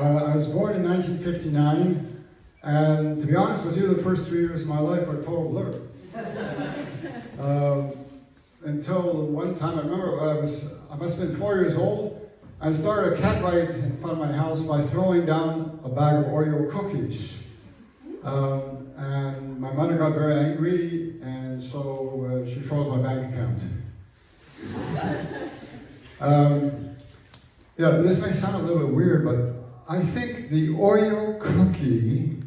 I was born in 1959, and to be honest with you, the first 3 years of my life were a total blur. Until one time, I remember I must have been 4 years old. I started a cat fight in front of my house by throwing down a bag of Oreo cookies. And my mother got very angry, and so she froze my bank account. Yeah, this may sound a little bit weird, but I think the Oreo cookie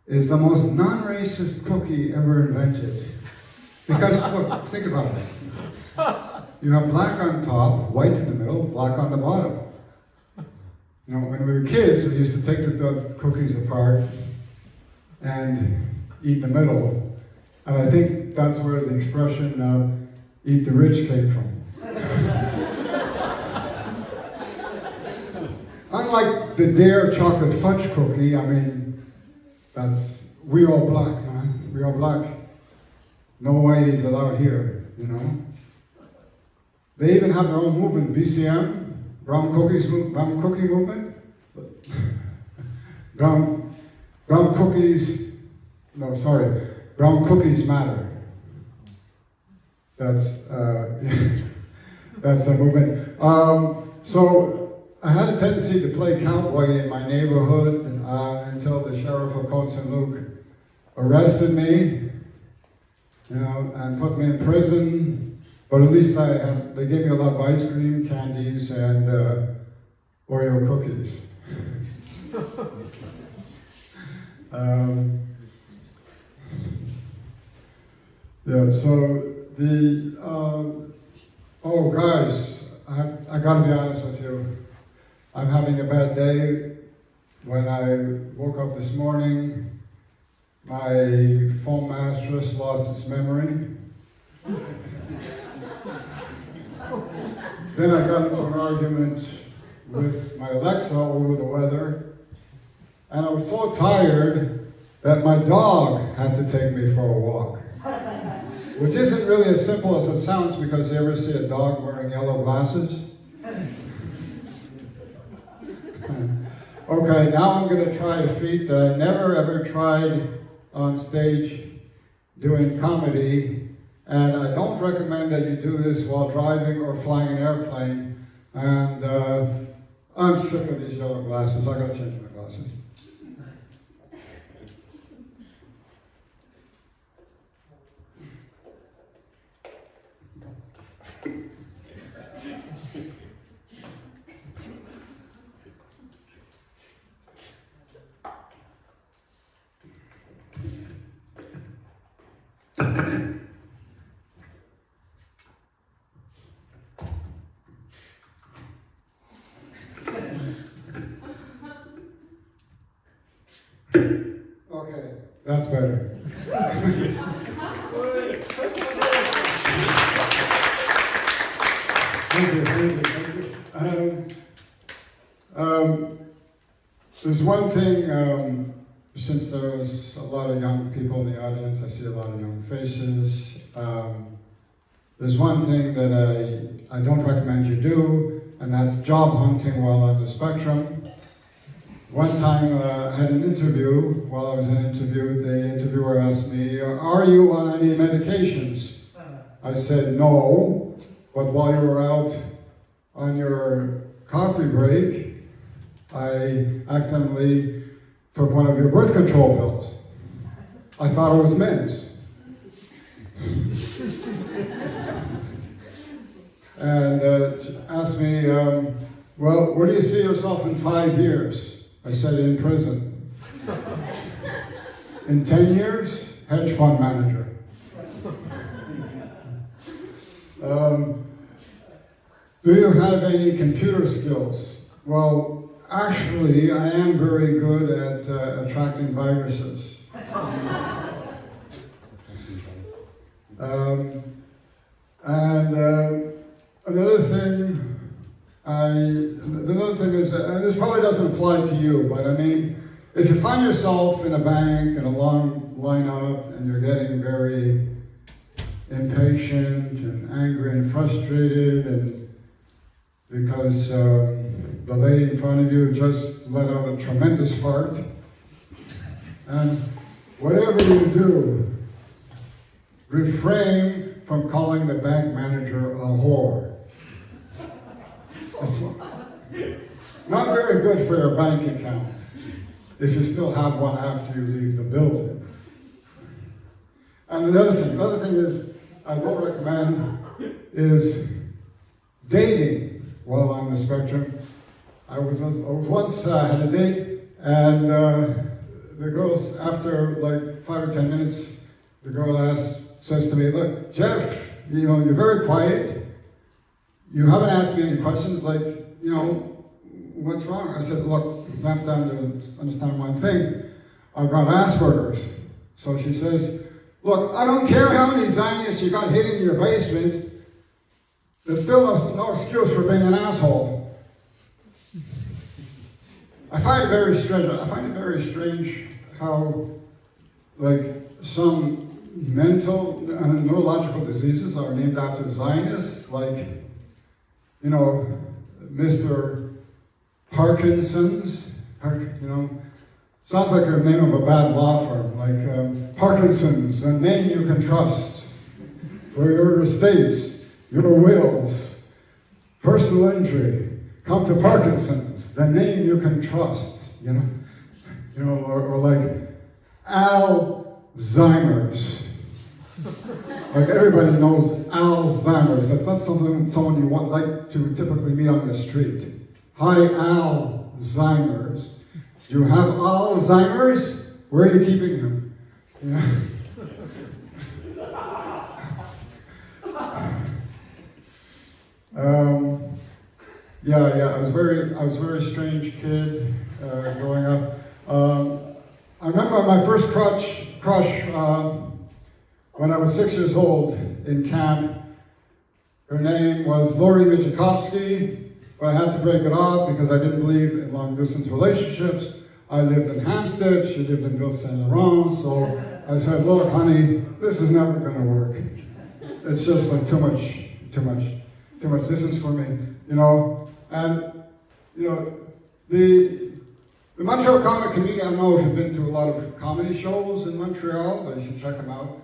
is the most non-racist cookie ever invented. Because, look, think about it. You have black on top, white in the middle, black on the bottom. You know, when we were kids, we used to take the cookies apart and eat the middle. And I think that's where the expression, eat the rich came from. Unlike the Dare chocolate fudge cookie, I mean, we all black, man. We all black. No whiteies allowed here, you know. They even have their own movement, BCM, Brown Cookie Movement. Brown Cookies Matter. That's that's a movement. So I had a tendency to play cowboy in my neighborhood until the sheriff of Coats and Luke arrested me, you know, and put me in prison. But at least they gave me a lot of ice cream, candies, and Oreo cookies. Yeah, so oh guys, I gotta be honest with you. I'm having a bad day. When I woke up this morning, my foam mattress lost its memory. Then I got into an argument with my Alexa over the weather, and I was so tired that my dog had to take me for a walk. Which isn't really as simple as it sounds, because you ever see a dog wearing yellow glasses? Okay, now I'm going to try a feat that I never ever tried on stage doing comedy, and I don't recommend that you do this while driving or flying an airplane. And I'm sick of these yellow glasses. I got to change my glasses. Okay, that's better. Thank you. There's one thing, since there was a lot of young people in the audience, I see a lot of young faces. There's one thing that I don't recommend you do, and that's job hunting while on the spectrum. One time I had an interview. While I was in an interview, the interviewer asked me, "Are you on any medications?" I said, "No," but while you were out on your coffee break, I accidentally took one of your birth control pills. I thought it was mint. And asked me, "Well, where do you see yourself in 5 years?" I said, "In prison." "In 10 years, hedge fund manager." Do you have any computer skills? Well, actually, I am very good at attracting viruses. Another thing is, and this probably doesn't apply to you, but I mean, if you find yourself in a bank in a long lineup and you're getting very impatient and angry and frustrated, and because the lady in front of you just let out a tremendous fart. And whatever you do, refrain from calling the bank manager a whore. It's not very good for your bank account if you still have one after you leave the building. And another thing is, I don't recommend is dating while on the spectrum. I was once had a date, and the girls, after like 5 or 10 minutes, the girl says to me, "Look, Jeff, you're very quiet. You haven't asked me any questions, like, what's wrong?" I said, "Look, you have to understand one thing. I've got Asperger's." So she says, "Look, I don't care how many Zionists you got hidden in your basement, there's still no excuse for being an asshole." I find it very strange how, like, some mental, neurological diseases are named after Zionists, like, Mr. Parkinson's, sounds like a name of a bad law firm, like Parkinson's, a name you can trust for your estates, your wills, personal injury. Come to Parkinson's, the name you can trust, or like Alzheimer's. Like everybody knows Alzheimer's. That's not someone you want like to typically meet on the street. Hi, Alzheimer's. You have Alzheimer's? Where are you keeping him? I was a very strange kid growing up. I remember my first crush when I was 6 years old in camp. Her name was Lori Mijakovsky, but I had to break it off because I didn't believe in long-distance relationships. I lived in Hampstead, she lived in Ville Saint Laurent, so I said, "Look, honey, this is never going to work. It's just like too much distance for me, And the Montreal comic community, I don't know if you've been to a lot of comedy shows in Montreal, but you should check them out.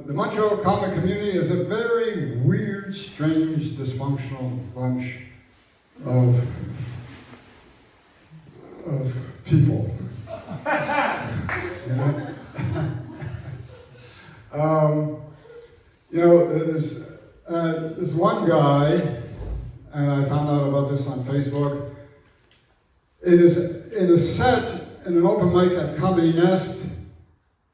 The Montreal comic community is a very weird, strange, dysfunctional bunch of people. There's one guy, and I found out about this on Facebook. It is in a set, in an open mic at Comedy Nest.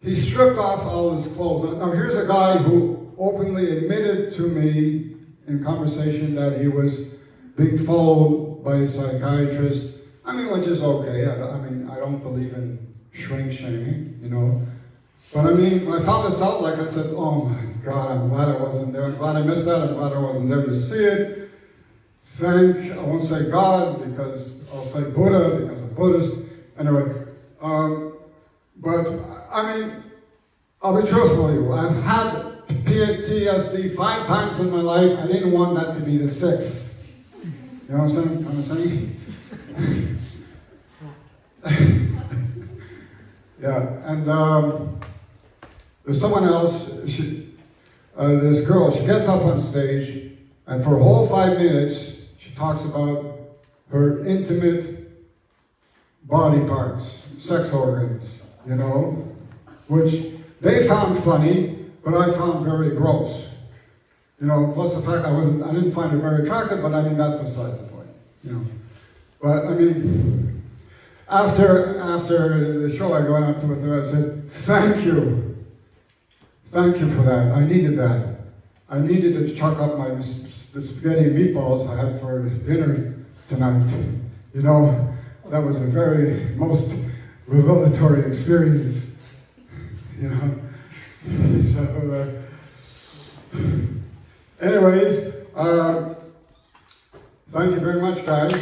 He stripped off all his clothes. Now here's a guy who openly admitted to me in conversation that he was being followed by a psychiatrist. Which is okay. I don't believe in shrink shaming, But I found this out, like I said, oh my God, I'm glad I wasn't there. I'm glad I missed that. I'm glad I wasn't there to see it. I won't say God, because I'll say Buddha, because I'm Buddhist. Anyway, I'll be truthful with you. I've had PTSD 5 times in my life. I didn't want that to be the 6th. You know what I'm saying? There's someone else, this girl, she gets up on stage, and for a whole 5 minutes, she talks about her intimate body parts, sex organs, which they found funny, but I found very gross. Plus the fact I didn't find it very attractive, but that's beside the point, But after the show, I went up to her and I said, "Thank you. Thank you for that. I needed that. I needed to chuck up the spaghetti and meatballs I had for dinner tonight. That was a very most revelatory experience. So, anyways, thank you very much, guys."